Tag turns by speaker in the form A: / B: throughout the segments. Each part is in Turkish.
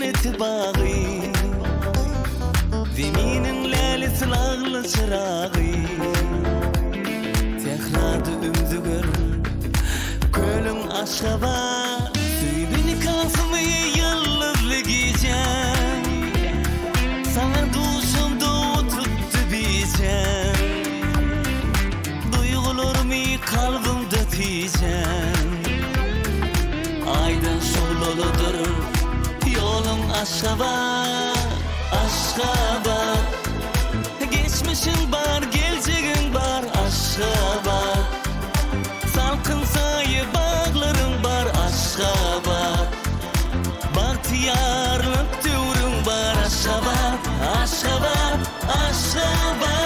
A: cenneti bağı Zeminin lalesin ağlı çırağı Tehrardı ümzü görün Kölün aşka var Söydün kasımı yıldızlı giyeceğim Sana duşumda oturttu diyeceğim Duygularımı kalbimde diyeceğim Aydın şololudur Yolun aşka var Aşka var Geçmişin var geleceğin var Aşka var Salkın sayı bağların var Aşka var Bahtiyarlık düğrün var Aşka var Aşka var Aşka var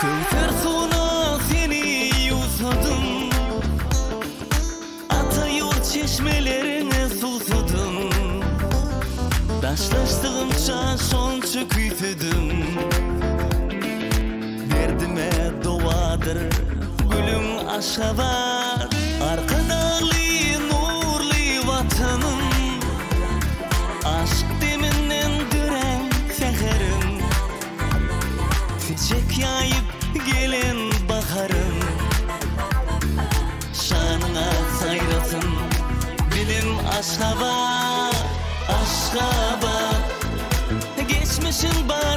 A: Köyter suna seni yusadım Ata yurt çeşmelerine susadım Daşlaştığımça şonça küytüdüm Derdime dovadır gülüm aşka var Arkadalı nurlu vatanım Aşk deminden düren seherim Çiçek yayıp gelen baharım Şanına sayrasın dilim aşka var Aşka var Geçmişin var